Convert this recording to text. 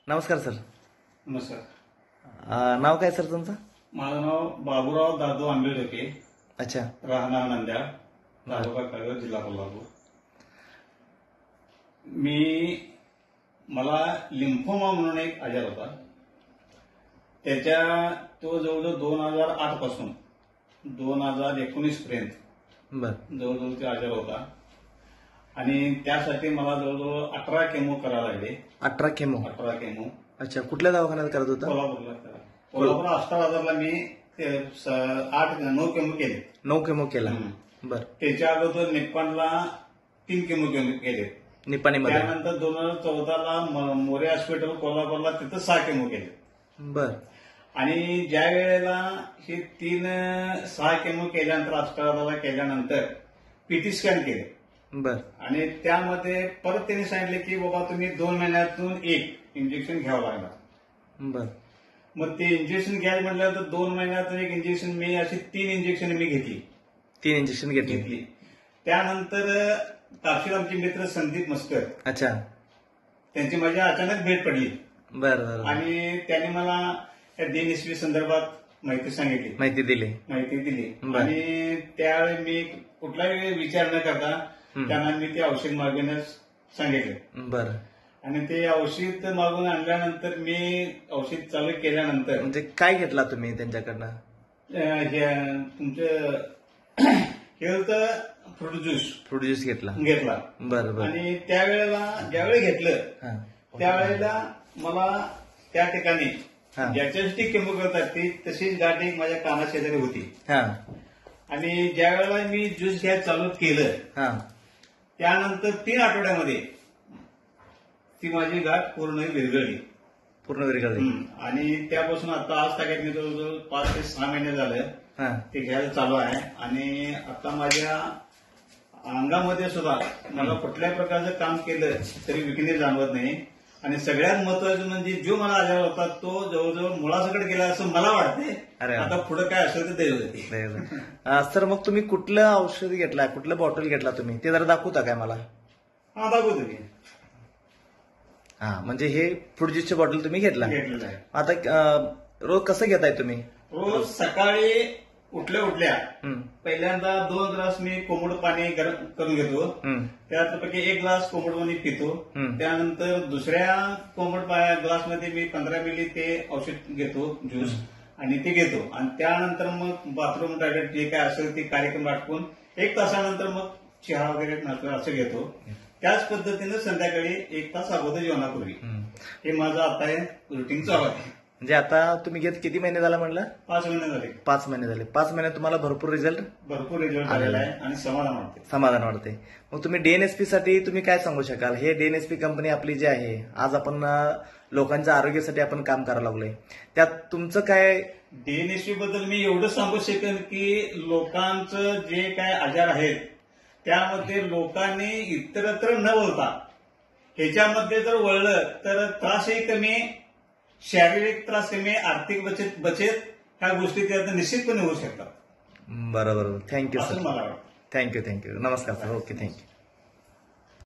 नमस्कार सर. नमस्कार. नाव काय सर तुमचं? माझं नाव बाबूराव दादू आंबेडके, अच्छा. राहणार नंद्या, तालुका कळवण, जिल्हा कोल्हापूर. मला लिम्फोमा म्हणून एक आजार होता. तो जवळजवळ 2008 पासून 2019 पर्यंत जवळजवळ ते आजार होता आणि त्यासाठी मला जवळजवळ 18 केमो करायला लागले. 18 केमो? 18 केमो. अच्छा. कुठल्या दवाखान्यात करत होता? कोल्हापूर अष्टाबाजारला मी 9 केमो केले. 9 केमो केला. बर. त्याच्या अगोदर निप्पाणला 3 केमो केले. निप्पाणीमध्ये. त्यानंतर 2014ला मोरे हॉस्पिटल कोल्हापूरला तिथं 6 केमो केले. बर. आणि ज्या वेळेला हे 6 केमो केल्यानंतर अष्टाबाजारला केल्यानंतर पीटी स्कॅन केले. बर. आणि त्यामध्ये परत त्यांनी सांगितले की बाबा तुम्ही 2 महिन्यातून एक इंजेक्शन घ्यावं लागणार. बर. मग ते इंजेक्शन घ्यायला म्हटल्यानंतर 2 महिन्यातून एक इंजेक्शन मी अशी 3 इंजेक्शन मी घेतली. 3 इंजेक्शन घेतली. त्यानंतर तापशील आमचे मित्र संदीप मस्कर. अच्छा. त्यांची माझी अचानक भेट पडली. बर. आणि त्यांनी मला डीएनएसपी संदर्भात माहिती दिली. आणि त्यावेळी मी कुठलाही विचार न करता त्यांना मी ते औषध मागवण्यास सांगितले. बर. आणि ते औषध मागून आणल्यानंतर मी औषध चालू केल्यानंतर म्हणजे काय घेतला तुम्ही त्यांच्याकडनं? तुमचं हेल्थ फ्रूट ज्यूस घेतला. बरं. आणि त्यावेळेला ज्यावेळी घेतलं त्यावेळेला मला त्या ठिकाणी ज्याच्यासाठी केमो करतात ती तशीच गाठ एक माझ्या काना शेजारी होती. आणि ज्या वेळेला मी ज्यूस घ्यायला चालू केलं त्यानंतर 3 आठवड्यामध्ये ती माझी गाठ पूर्ण विरघळली. आणि त्यापासून आता आज ताकद मी जवळजवळ 5 ते 6 महिने झालं ते घ्यायला चालू आहे. आणि आता माझ्या अंगामध्ये सुद्धा मला कुठल्याही प्रकारचं काम केलं तरी विकनेस जाणवत नाही. आणि सगळ्यात महत्वाचं म्हणजे जो मला आजार होता तो जवळजवळ मुळासकट गेला असं मला वाटते. आता पुढे काय असेल तर देव. सर मग तुम्ही कुठलं औषध घेतला, कुठलं बॉटल घेतला तुम्ही ते जरा दाखवता काय मला? दाखवतो की. म्हणजे हे फ्रूट ज्यूसची बॉटल तुम्ही घेतलेलं आहे. आता रोज कसं घेताय तुम्ही? रोज सकाळी उठल्या पहिल्यांदा 2 ग्लास मी कोमट पाणी गरम करून घेतो. त्यापैकी 1 ग्लास कोमट पाणी पितो. त्यानंतर दुसऱ्या कोमट ग्लासमध्ये मी 15 मिली ते औषध घेतो, ज्यूस, आणि ते घेतो. आणि त्यानंतर मग बाथरूम टॉयलेट जे काय असेल ते कार्यक्रम आटपून 1 तासानंतर मग चहा वगैरे नाश्ता असं घेतो. त्याच पद्धतीनं संध्याकाळी 1 तास अगोदर जेवणापूर्वी हे माझं आता हे रुटीन चालू आहे. म्हणजे आता तुम्ही घेत किती महिने झाला म्हणलं? 5 महिने झाले. 5 महिने झाले. 5 महिन्यात तुम्हाला भरपूर रिझल्ट आलेला आहे आणि समाधान वाटते. मग तुम्ही डीएनएसपी साठी तुम्ही काय सांगू शकाल? हे डीएनएसपी कंपनी आपली जी आहे, आज आपण लोकांच्या आरोग्यासाठी आपण काम करायला लागलोय, त्यात तुमचं काय? डीएनएसपी बद्दल मी एवढं सांगू शकेन की लोकांचं जे काय आजार आहेत त्यामध्ये लोकांनी इतरत्र न बोलता ह्याच्यामध्ये जर वळलं तर त्रासही कमी, शारीरिक त्रास कमी, आर्थिक बचत ह्या गोष्टी त्यात निश्चितपणे होऊ शकतात. बरोबर. Thank you sir. असं मला वाटतं. थँक्यू. नमस्कार सर. ओके. थँक्यू.